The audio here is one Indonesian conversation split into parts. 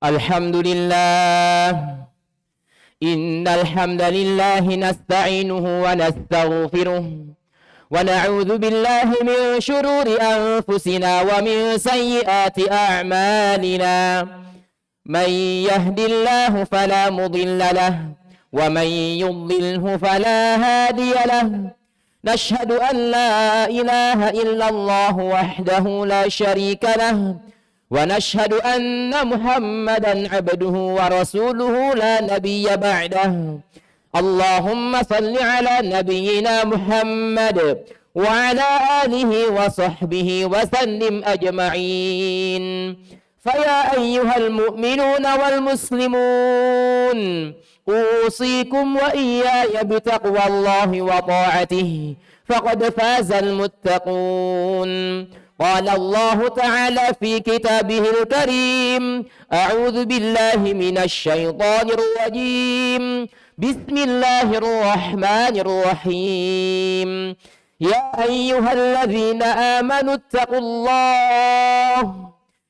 Alhamdulillah. Innal hamdalillah nasta'inuhu wa nastaghfiruh wa na'udzu billahi min shururi anfusina wa min sayyiati a'malina. Man yahdihillahu fala mudilla lahu wa man yudlilhu fala hadiya lahu. Nashhadu an la ilaha illallah wahdahu la syarika lahu ونشهد أن محمدا عبده ورسوله لا نبي بعده. اللهم صل على نبينا محمد وعلى آله وصحبه وسلم أجمعين. فيا أيها المؤمنون والمسلمون أوصيكم وإياي بتقوى الله وطاعته فقد فاز المتقون. قال الله تعالى في كتابه الكريم أعوذ بالله من الشيطان الرجيم بسم الله الرحمن الرحيم يا أيها الذين آمنوا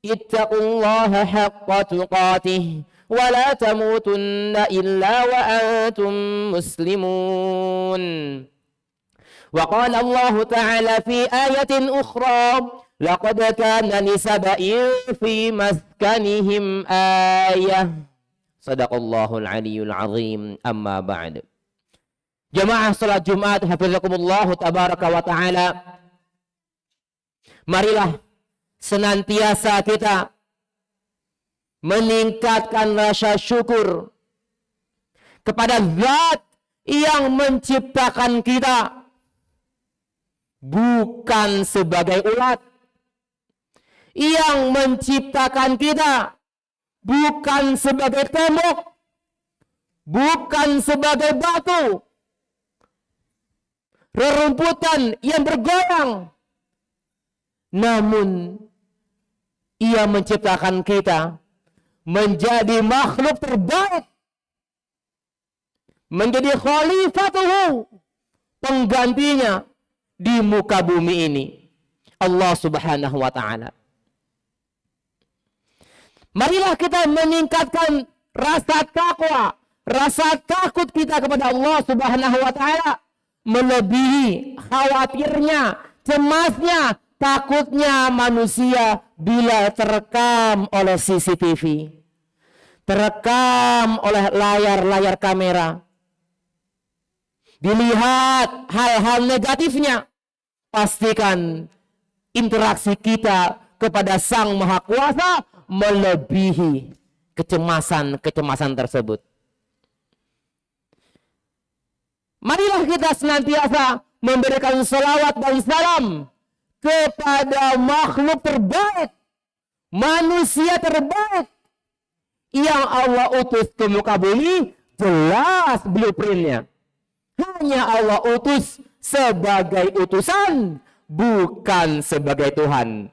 اتقوا الله حق تقاته ولا تموتن إلا وأنتم مسلمون. وقال الله تعالى في آية أخرى لقد كان لسبإ في مسكنهم آية. صدق الله العلي العظيم. أما بعد. Jamaah salat Jumat hafizakumullah tabaraka wa taala. Marilah senantiasa kita meningkatkan rasa syukur kepada Zat yang menciptakan kita bukan sebagai ulat, yang menciptakan kita bukan sebagai tembok, bukan sebagai batu, rerumputan yang bergoyang, namun Ia menciptakan kita menjadi makhluk terbaik, menjadi khalifatuhu, penggantinya di muka bumi ini, Allah Subhanahu wa taala. Marilah kita meningkatkan rasa takwa, rasa takut kita kepada Allah Subhanahu wa taala melebihi khawatirnya, cemasnya, takutnya manusia bila terekam oleh CCTV, terekam oleh layar-layar kamera. Dilihat hal-hal negatifnya, pastikan interaksi kita kepada Sang Maha Kuasa melebihi kecemasan tersebut. Marilah kita senantiasa memberikan salawat dan salam kepada makhluk terbaik, manusia terbaik yang Allah utus ke muka bumi. Jelas blueprintnya. Hanya Allah utus sebagai utusan, bukan sebagai Tuhan.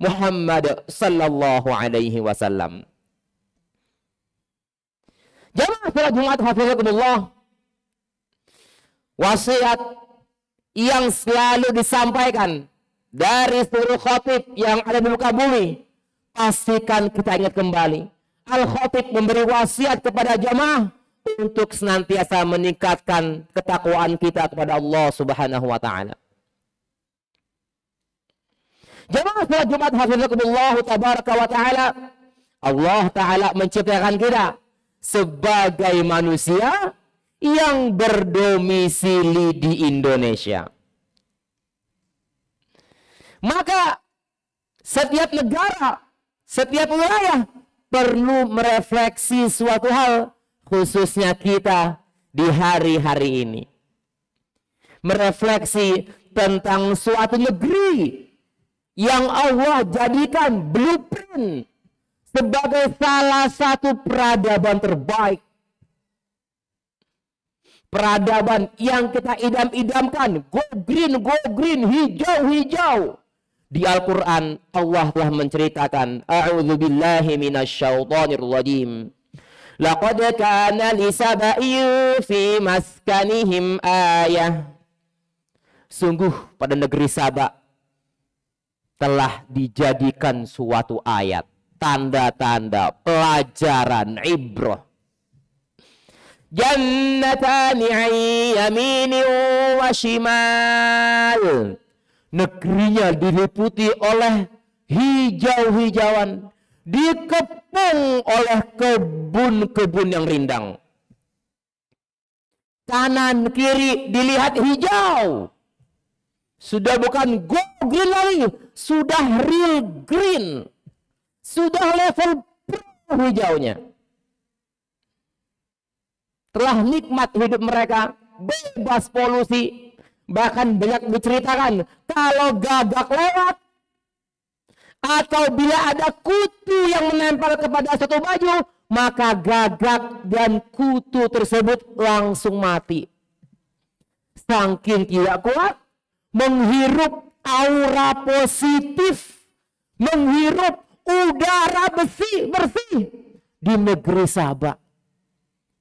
Muhammad sallallahu alaihi wasallam. Jamaah salat Jumat hafizakumullah, wasiat yang selalu disampaikan dari seluruh khatib yang ada di muka bumi, pastikan kita ingat kembali. Al-Khatib memberi wasiat kepada jamaah untuk senantiasa meningkatkan ketakwaan kita kepada Allah Subhanahu wa taala. Jamaah salat Jumat hafizakumullah tabaraka wa taala, Allah taala menciptakan kita sebagai manusia yang berdomisili di Indonesia. Maka setiap negara, setiap wilayah perlu merefleksi suatu hal, khususnya kita di hari-hari ini. Merefleksi tentang suatu negeri yang Allah jadikan blueprint sebagai salah satu peradaban terbaik. Peradaban yang kita idam-idamkan, go green, hijau. Di Al-Quran Allah telah menceritakan, A'udzu billahi minasyaitonir rajim. Laqad kana li sab'in fi maskanihim ayah. Sungguh pada negeri Saba telah dijadikan suatu ayat. tanda-tanda, pelajaran, ibrah. Jannatani yamini wa shimal. Negerinya diliputi oleh hijau-hijauan, dikepung oleh kebun-kebun yang rindang. Kanan kiri dilihat hijau. Sudah bukan go green lagi, sudah real green. Sudah level pro hijaunya. Telah nikmat hidup mereka, bebas polusi. Bahkan banyak diceritakan, kalau gagak lewat, atau bila ada kutu yang menempel kepada satu baju, maka gagak dan kutu tersebut langsung mati. Saking tidak kuat, menghirup aura positif, menghirup udara bersih di negeri Sabah.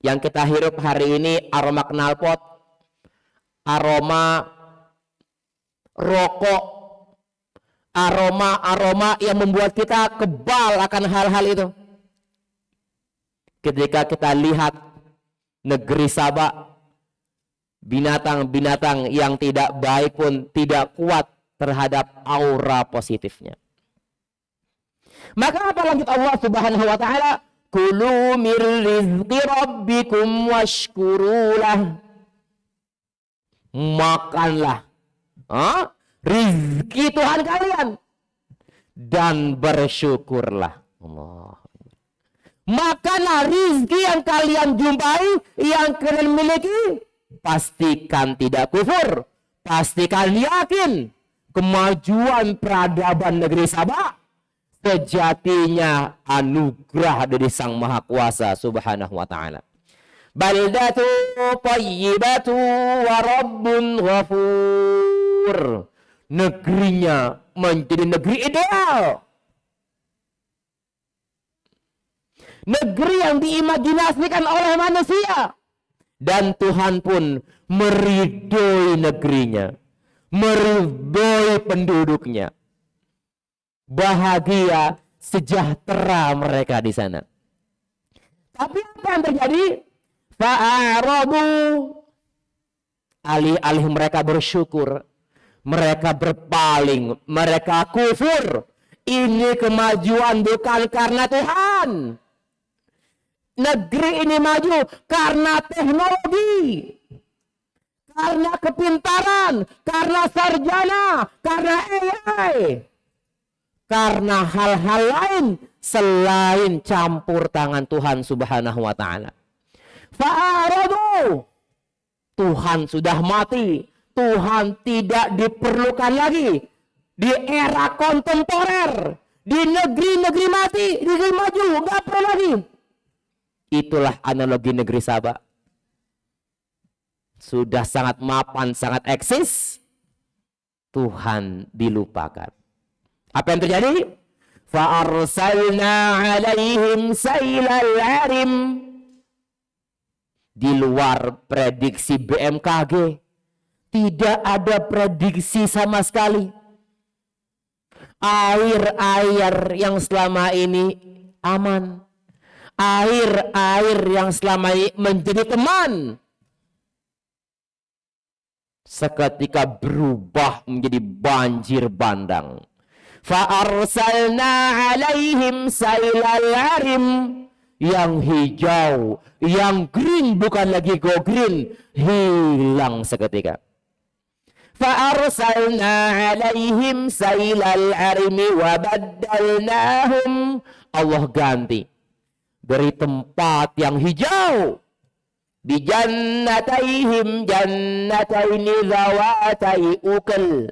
Yang kita hirup hari ini aroma knalpot, aroma rokok, aroma yang membuat kita kebal akan hal-hal itu. Ketika kita lihat negeri Sabah, binatang-binatang yang tidak baik pun tidak kuat terhadap aura positifnya. Maka apa lanjut Allah Subhanahu wa taala? Kulu mir rizqi rabbikum washkurulah. Makanlah rizki Tuhan kalian dan bersyukurlah. Allah. Makanlah rizki yang kalian jumpai, yang kalian miliki. Pastikan tidak kufur. Pastikan yakin kemajuan peradaban negeri Sabah sejatinya anugerah dari Sang Maha Kuasa Subhanahu wa taala. Baldatu thayyibatu wa rabbun ghafur. Negerinya menjadi negeri ideal. Negeri yang diimajinasikan oleh manusia. Dan Tuhan pun meridhoi negerinya. Meridhoi penduduknya. Bahagia, sejahtera mereka di sana. Tapi apa yang terjadi? Fa'arabu. Alih-alih mereka bersyukur, mereka berpaling, mereka kufur. Ini kemajuan bukan karena Tuhan. Negeri ini maju karena teknologi, karena kepintaran, karena sarjana, karena AI. Karena hal-hal lain selain campur tangan Tuhan Subhanahu wa taala. Fa'aradu. Tuhan sudah mati. Tuhan tidak diperlukan lagi. Di era kontemporer, di negeri-negeri mati, di negeri maju, nggak perlu lagi. Itulah analogi negeri Sabah. Sudah sangat mapan, sangat eksis. Tuhan dilupakan. Apa yang terjadi? Fa'arsalna 'alaihim sailal 'arim. Di luar prediksi BMKG, tidak ada prediksi sama sekali. Air-air yang selama ini aman, air-air yang selama ini menjadi teman, seketika berubah menjadi banjir bandang. Fa'arsalna 'alaihim sailal 'arim. Yang hijau, yang green, bukan lagi go green, hilang seketika. Fa'arsalna 'alaihim sailal 'arimi wa baddalnahum. Allah ganti dari tempat yang hijau di jannataihim jannataini zawatai ukal.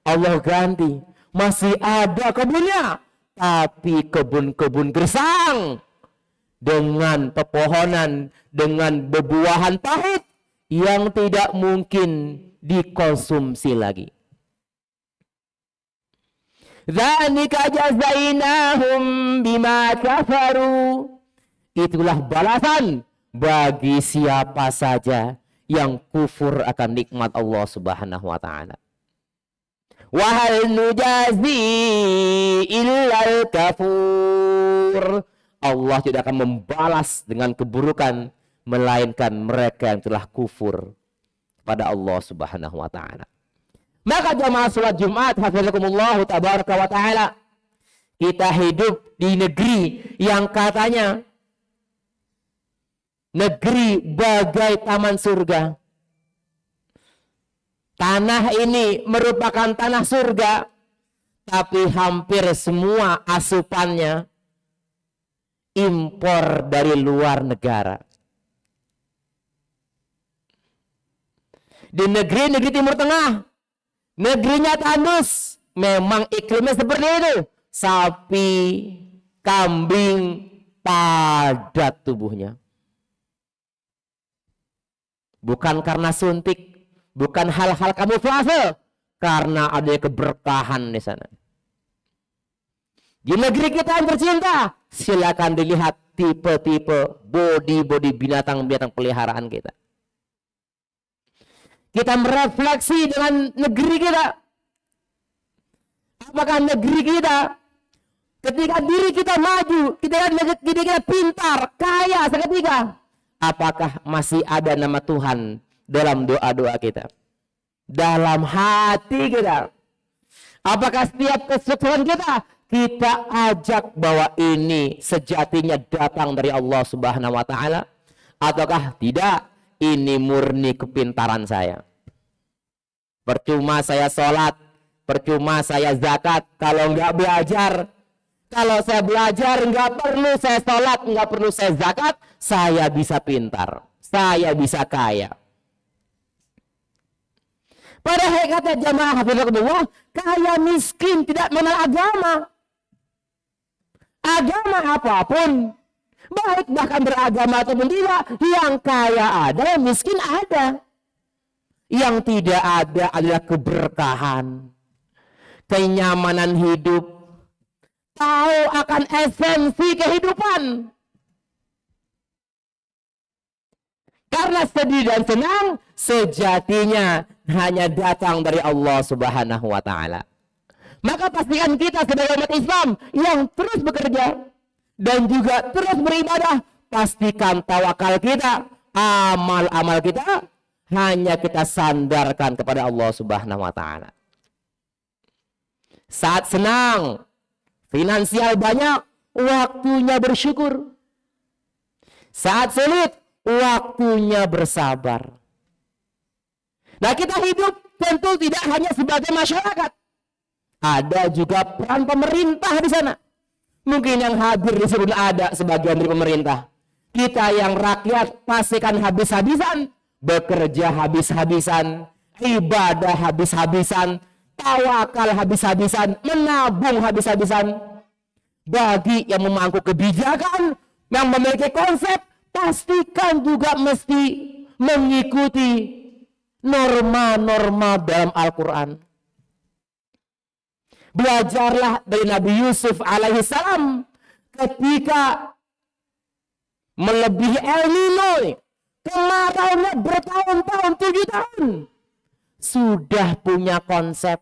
Allah ganti, masih ada kebunnya, tapi kebun-kebun gersang dengan pepohonan, dengan bebuahan pahit yang tidak mungkin dikonsumsi lagi. Dzalika jazainahum bima kafaru. Itulah balasan bagi siapa saja yang kufur akan nikmat Allah Subhanahu wa taala. Wa hal nujazi illal kafur. Allah tidak akan membalas dengan keburukan melainkan mereka yang telah kufur pada Allah Subhanahu wa taala. Maka jamaah salat Jumat hafizakumullah tabaraka wa taala, kita hidup di negeri yang katanya negeri bagai taman surga. Tanah ini merupakan tanah surga, tapi hampir semua asupannya impor dari luar negara. Di negeri-negeri Timur Tengah, negerinya tandus, memang iklimnya seperti itu. Sapi, kambing, padat tubuhnya. Bukan karena suntik, bukan hal-hal kamuflase, karena ada keberkahan di sana. Di negeri kita yang tercinta, silakan dilihat tipe-tipe body binatang-binatang peliharaan kita. Kita merefleksi dengan negeri kita. Apakah negeri kita, ketika diri kita maju, kita pintar, kaya seketika, apakah masih ada nama Tuhan dalam doa-doa kita, dalam hati kita? Apakah setiap kesuksesan kita ajak bahwa ini sejatinya datang dari Allah Subhanahu wa taala, ataukah tidak, ini murni kepintaran saya? Percuma saya sholat, percuma saya zakat kalau nggak belajar. Kalau saya belajar, nggak perlu saya sholat, nggak perlu saya zakat, saya bisa pintar, saya bisa kaya. Pada hakikatnya jamaah hafizakumullah, kaya miskin tidak mengenal agama. Agama apapun, baik bahkan beragama ataupun tidak, yang kaya ada, yang miskin ada. Yang tidak ada adalah keberkahan, kenyamanan hidup, tahu akan esensi kehidupan. Karena sedih dan senang sejatinya hanya datang dari Allah Subhanahu wa taala. Maka pastikan kita sebagai umat Islam yang terus bekerja dan juga terus beribadah, pastikan tawakal kita, amal-amal kita hanya kita sandarkan kepada Allah Subhanahu wa taala. Saat senang, finansial banyak, waktunya bersyukur. Saat sulit, waktunya bersabar. Nah, kita hidup tentu tidak hanya sebagai masyarakat. Ada juga peran pemerintah di sana. Mungkin yang hadir di sini ada sebagian dari pemerintah. Kita yang rakyat pastikan habis-habisan, bekerja habis-habisan, ibadah habis-habisan, tawakal habis-habisan, menabung habis-habisan. Bagi yang memangku kebijakan, yang memiliki konsep, pastikan juga mesti mengikuti norma-norma dalam Al-Quran. Belajarlah dari Nabi Yusuf alaihissalam ketika melebihi El Nino, kemarauannya bertahun-tahun, 7 tahun, sudah punya konsep.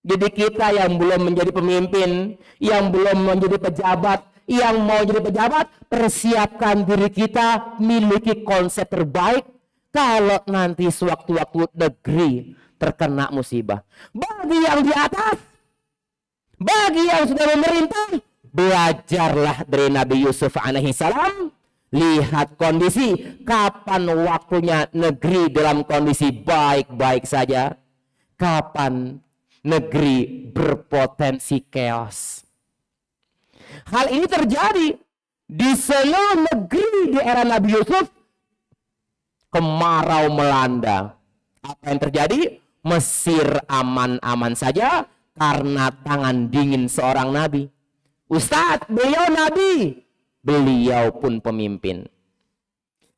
Jadi kita yang belum menjadi pemimpin, yang belum menjadi pejabat, yang mau jadi pejabat, persiapkan diri kita miliki konsep terbaik kalau nanti sewaktu-waktu negeri terkena musibah. Bagi yang di atas, bagi yang sudah memerintah, belajarlah dari Nabi Yusuf alaihissalam. Lihat kondisi, kapan waktunya negeri dalam kondisi baik-baik saja, kapan negeri berpotensi chaos. Hal ini terjadi di seluruh negeri di era Nabi Yusuf. Kemarau melanda. Apa yang terjadi? Mesir aman-aman saja karena tangan dingin seorang nabi. Ustadz, beliau nabi, beliau pun pemimpin.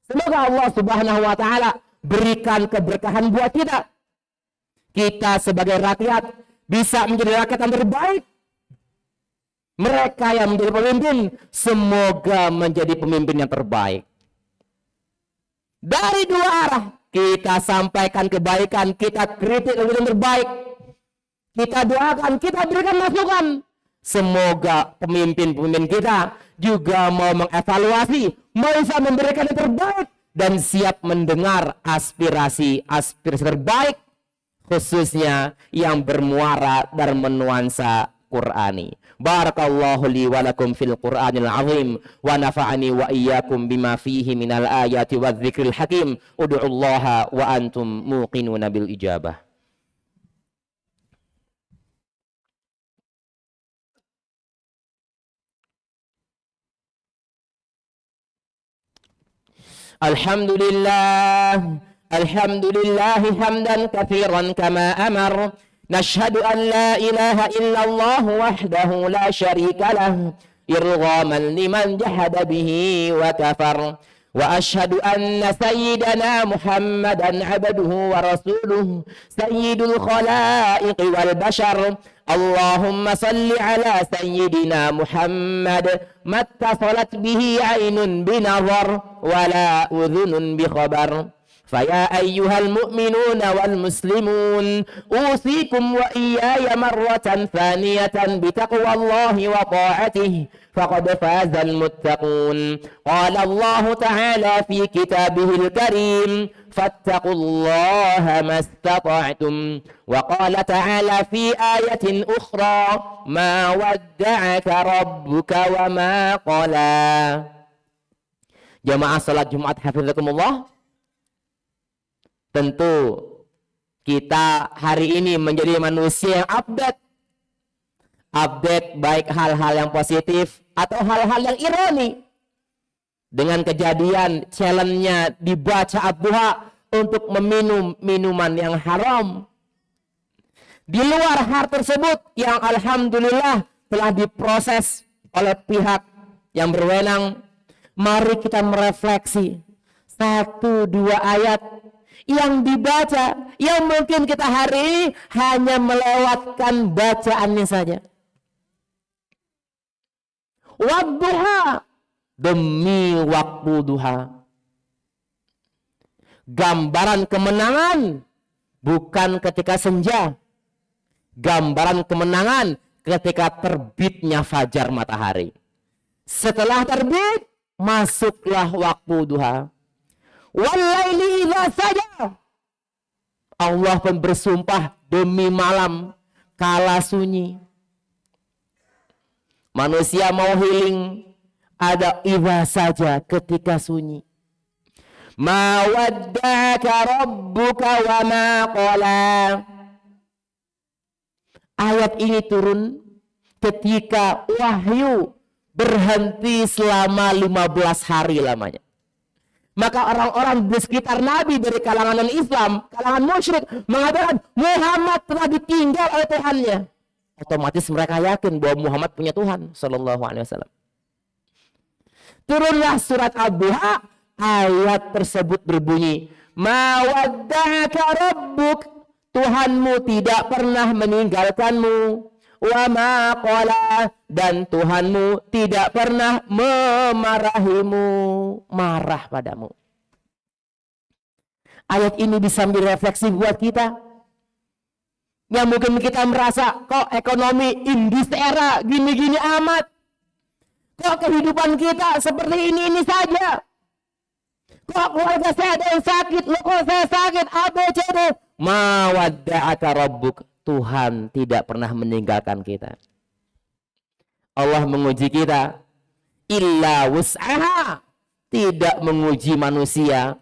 Semoga Allah Subhanahu wa taala berikan keberkahan buat kita. Kita sebagai rakyat bisa menjadi rakyat yang terbaik. Mereka yang menjadi pemimpin, semoga menjadi pemimpin yang terbaik. Dari dua arah, kita sampaikan kebaikan, kita kritik yang terbaik. Kita doakan, kita berikan masukan. Semoga pemimpin-pemimpin kita juga mau mengevaluasi, mau bisa memberikan yang terbaik, dan siap mendengar aspirasi terbaik, khususnya yang bermuara dan menuansa Qur'ani. Barakallahu li wa lakum fil Qur'anil azim wa nafa'ani wa iyyakum bima fihi minal ayati wadh dzikril hakim. Ud'ullaha wa antum muqinuna bil ijabah. Alhamdulillah, alhamdulillah hamdan katsiran kama amar. Nashhadu an la ilaha illallah wahdahu la syarika lah, irghaman liman jahada bihi wa kafar. Wa ashhadu anna sayyidana Muhammadan abduhu wa rasuluh, sayyidul khalaiqi wal bashar. Allahumma salli ala sayyidina Muhammad, mattasalat bihi aynun binazar, wala udhunun bi khabar. Faya ayyuhal mu'minuna wal muslimun, usikum wa iyaya marratan thaniyatan bitaqwallahi wa ta'atihi, faqad fazal muttaqun. Qala Allah ta'ala fi kitabihil karim, fattaqullaha mastata'tum. Wa qala ta'ala fi ayatin ukhra, ma wadda'aka rabbuka wa ma qala. Jamaah salat Jumat hafizakumullah. Tentu kita hari ini menjadi manusia yang update baik hal-hal yang positif atau hal-hal yang ironi. Dengan kejadian challenge-nya dibaca ad-duha untuk meminum minuman yang haram. Di luar hal tersebut yang alhamdulillah telah diproses oleh pihak yang berwenang, mari kita merefleksi 1-2 ayat yang dibaca, yang mungkin kita hari ini hanya melewatkan bacaannya saja. Wadduha, demi waktu duha. Gambaran kemenangan bukan ketika senja. Gambaran kemenangan ketika terbitnya fajar matahari. Setelah terbit, masuklah waktu duha. Walaili idza saja. Allah pun bersumpah demi malam kala sunyi. Manusia mau healing, ada idza saja ketika sunyi. Ma wadda'aka rabbuka wa ma qala. Ayat ini turun ketika wahyu berhenti selama 15 hari lamanya. Maka orang-orang di sekitar Nabi dari kalangan non-Islam, kalangan musyrik, mengatakan Muhammad telah ditinggal oleh Tuhannya. Otomatis mereka yakin bahwa Muhammad punya Tuhan, sallallahu alaihi wasallam. Turunlah surat Ad-Duha, ayat tersebut berbunyi, Ma wadda'aka rabbuk, Tuhanmu tidak pernah meninggalkanmu. Wa ma qala, dan Tuhanmu tidak pernah memarahimu, marah padamu. Ayat ini bisa menjadi refleksi buat kita. Yang mungkin kita merasa, kok ekonomi indis era gini-gini amat. Kok kehidupan kita seperti ini saja. Kok keluarga saya ada yang sakit, loh kok saya sakit, ABCD. Ma wadda'aka rabbuk, Tuhan tidak pernah meninggalkan kita. Allah menguji kita, illa wus'aha, tidak menguji manusia,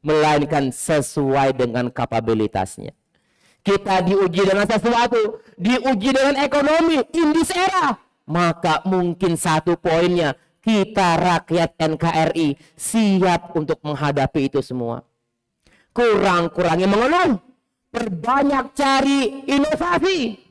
melainkan sesuai dengan kapabilitasnya. Kita diuji dengan sesuatu, diuji dengan ekonomi, indis era, maka mungkin satu poinnya, kita rakyat NKRI siap untuk menghadapi itu semua. Kurang-kurangnya mengeluh, perbanyak cari inovasi,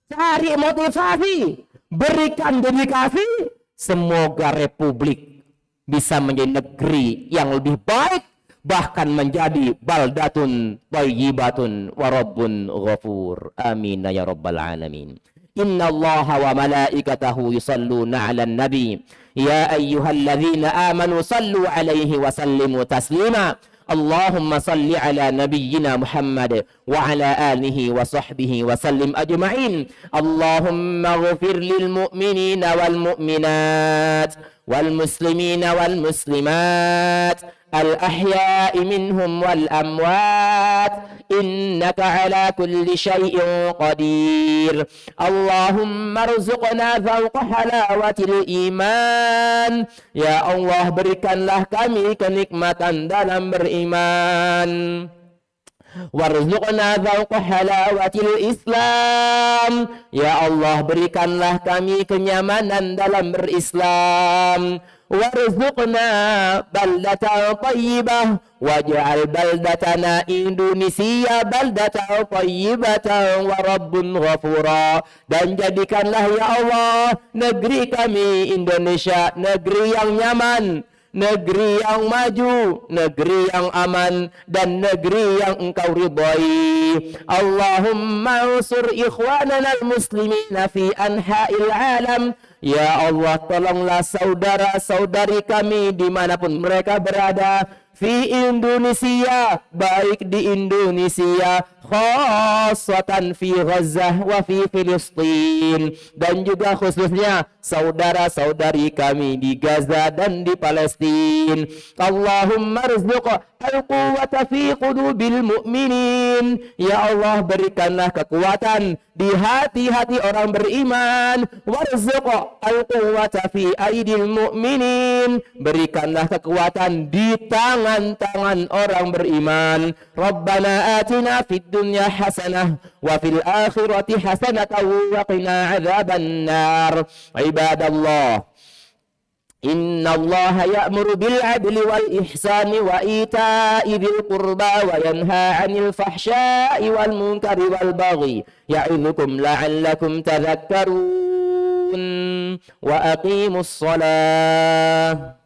cari motivasi, berikan dedikasi. Semoga Republik bisa menjadi negeri yang lebih baik, bahkan menjadi baldatun thayyibatun wa rabbun ghafur. Amin ya rabbal alamin. Inna Allaha wa malaikatahu yusalluna 'alan nabi. Ya ayyuhalladzina amanu sallu 'alaihi wa sallimu taslima. Allahumma salli ala nabiyyina Muhammad wa ala alihi wa sahbihi wa sallim ajma'in. Allahumma ghafir lil mu'minina wal mu'minat wal muslimina wal muslimat الأحياء منهم والأموات إنك على كل شيء قدير اللهم ارزقنا ذوق حلاوة الإيمان يا الله berikanlah kami kenikmatan dalam beriman warzuqna dzauqa halawatil Islam ya Allah berikanlah kami kenyamanan dalam berislam warzuqna baldatan tayyibah waj'al baldatana Indonesia baldatan tayyibatan wa rabbun ghafura dan jadikanlah ya Allah negeri kami Indonesia negeri yang nyaman negeri yang maju, negeri yang aman, dan negeri yang engkau ridhai. Allahumma ansur ikhwanana al-muslimina fi anha'il alam. Ya Allah, tolonglah saudara-saudari kami dimanapun mereka berada. Fi Indonesia, baik di Indonesia, khasatan fi Gaza wa fi Filistin, dan juga khususnya saudara-saudari kami di Gaza dan di Palestina. Allahumma rzuq al-quwwata fi qulubil mu'minin. Ya Allah, berikanlah kekuatan di hati-hati orang beriman. Warzuq al-quwwata fi aidil mu'minin. Berikanlah kekuatan di tangan-tangan orang beriman. Rabbana atina fid dunya hasanah wa fil akhirati hasanah wa qina adzaban nar. Ibadallah, inna Allah ya'muru bil adli wal ihsani wa ita'i dzil qurba wa yanha 'anil fahsya'i wal munkari wal baghi ya'idzukum la'allakum tadhakkarun wa aqimus shalah.